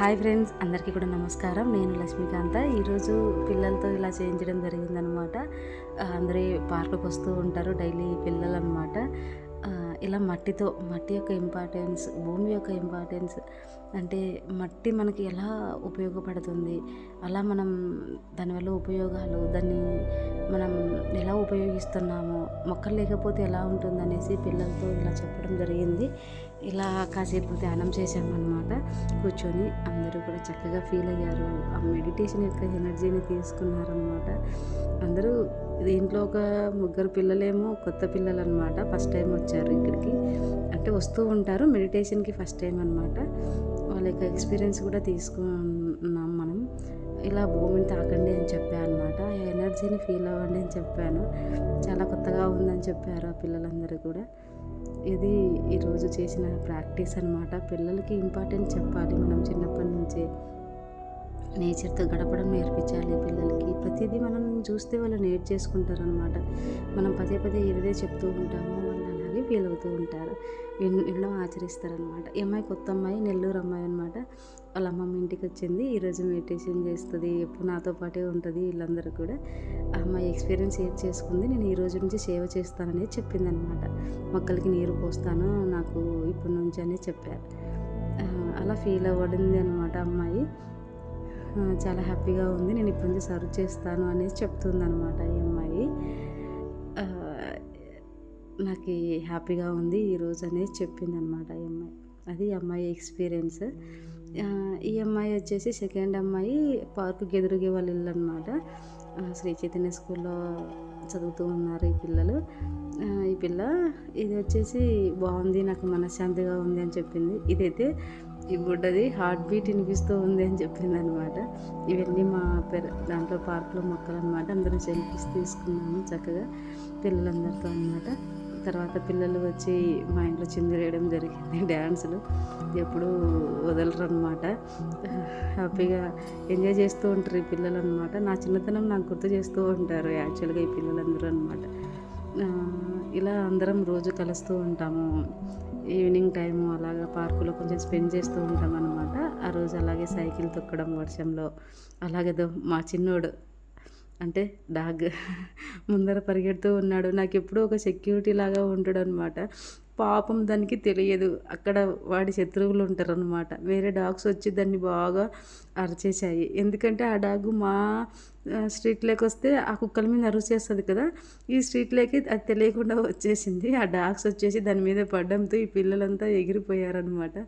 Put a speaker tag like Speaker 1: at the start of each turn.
Speaker 1: Hi friends, అందరికీ కూడా నమస్కారం. నేను లక్ష్మీకాంత. ఈరోజు పిల్లలతో ఇలా చేయించడం జరిగిందనమాట. అందరూ పార్కుకి వస్తూ ఉంటారు డైలీ పిల్లలన్నమాట. ఇలా మట్టి యొక్క ఇంపార్టెన్స్, భూమి యొక్క ఇంపార్టెన్స్, అంటే మట్టి మనకి ఎలా ఉపయోగపడుతుంది, అలా మనం దానివల్ల ఉపయోగాలు, దాన్ని మనం ఎలా ఉపయోగిస్తున్నామో, మొక్కలు లేకపోతే ఎలా ఉంటుందనేసి పిల్లలతో ఇలా చెప్పడం జరిగింది. ఇలా కాసేపు ధ్యానం చేశామన్నమాట. కూర్చొని అందరూ కూడా చక్కగా ఫీల్ అయ్యారు. ఆ మెడిటేషన్ యొక్క ఎనర్జీని తీసుకున్నారనమాట. అందరూ దీంట్లో ఒక ముగ్గురు పిల్లలేమో కొత్త పిల్లలు అనమాట. ఫస్ట్ టైం వచ్చారు ఇక్కడికి, అంటే వస్తూ ఉంటారు మెడిటేషన్కి ఫస్ట్ టైం అనమాట. వాళ్ళ యొక్క ఎక్స్పీరియన్స్ కూడా తీసుకున్నాం మనం. ఇలా భూమిని తాకండి అని చెప్పాను అనమాట. ఆ ఎనర్జీని ఫీల్ అవ్వండి అని చెప్పాను. చాలా కొత్తగా ఉందని చెప్పారు ఆ పిల్లలందరూ కూడా. ఇది ఈరోజు చేసిన ప్రాక్టీస్ అనమాట. పిల్లలకి ఇంపార్టెంట్ చెప్పాలి మనం చిన్నప్పటి నుంచే. నేచర్తో గడపడం నేర్పించాలి పిల్లలకి. ప్రతిదీ మనం చూస్తే వాళ్ళు నేర్చేసుకుంటారనమాట. మనం పదే పదే ఏదే చెప్తూ ఉంటామో వాళ్ళు అలాగే ఫీల్ అవుతూ ఉంటారు, వినడం ఆచరిస్తారనమాట. ఈ అమ్మాయి కొత్త అమ్మాయి, నెల్లూరు అమ్మాయి అనమాట. వాళ్ళ అమ్మమ్మ ఇంటికి వచ్చింది. ఈరోజు మెడిటేషన్ చేస్తుంది, ఎప్పుడు నాతో పాటే ఉంటుంది. వీళ్ళందరూ కూడా ఆ అమ్మాయి ఎక్స్పీరియన్స్ షేర్ చేసుకుంది. నేను ఈ రోజు నుంచి సేవ చేస్తాననేది చెప్పిందనమాట. మొక్కలకి నీరు పోస్తాను నాకు ఇప్పటి నుంచి అనేది చెప్పారు. అలా ఫీల్ అవ్వడింది అనమాట అమ్మాయి. చాలా హ్యాపీగా ఉంది. నేను ఇప్పటి నుంచి సర్వ్ చేస్తాను అనేసి చెప్తుందనమాట ఈ అమ్మాయి. నాకు హ్యాపీగా ఉంది ఈరోజు అనేది చెప్పిందనమాట ఈ అమ్మాయి. అది అమ్మాయి ఎక్స్పీరియన్స్. ఈ అమ్మాయి వచ్చేసి సెకండ్ అమ్మాయి పార్కుకి ఎదురుగే వాళ్ళ ఇల్లు అనమాట. శ్రీ చైతన్య స్కూల్లో చదువుతూ ఉన్నారు ఈ పిల్లలు. ఈ పిల్ల ఇది వచ్చేసి బాగుంది, నాకు మనశ్శాంతిగా ఉంది అని చెప్పింది. ఇదైతే ఈ బుడ్డది హార్ట్ బీట్ వినిపిస్తూ ఉంది అని చెప్పింది అనమాట. ఇవన్నీ మా దాంట్లో పార్కులో మొక్కలు అనమాట. అందరం సెల్ఫీస్ తీసుకున్నాము చక్కగా పిల్లలందరితో అనమాట. తర్వాత పిల్లలు వచ్చి మా ఇంట్లో చిందులేయడం జరిగింది, డ్యాన్సులు ఎప్పుడు వదలరు అనమాట. హ్యాపీగా ఎంజాయ్ చేస్తూ ఉంటారు ఈ పిల్లలు అనమాట. నా చిన్నతనం నాకు గుర్తు చేస్తూ ఉంటారు యాక్చువల్గా ఈ పిల్లలందరూ అనమాట. ఇలా అందరం రోజు కలుస్తూ ఉంటాము. ఈవినింగ్ టైము అలాగా పార్కులో కొంచెం స్పెండ్ చేస్తూ ఉంటాం అనమాట. ఆ రోజు అలాగే సైకిల్ తొక్కడం వర్షంలో, అలాగే మా చిన్నోడు అంటే డాగ్ ముందర పరిగెడుతూ ఉన్నాడు. నాకు ఎప్పుడూ ఒక సెక్యూరిటీ లాగా ఉంటాడు అనమాట. పాపం దానికి తెలియదు అక్కడ వాడి శత్రువులు ఉంటారు అనమాట. వేరే డాగ్స్ వచ్చి దాన్ని బాగా అరిచేసాయి. ఎందుకంటే ఆ డాగ్ మా స్ట్రీట్లోకి వస్తే ఆ కుక్కల మీద అరిచేస్తుంది కదా, ఈ స్ట్రీట్లోకి అది తెలియకుండా వచ్చేసింది. ఆ డాగ్స్ వచ్చేసి దాని మీద పడడంతో ఈ పిల్లలంతా ఎగిరిపోయారనమాట.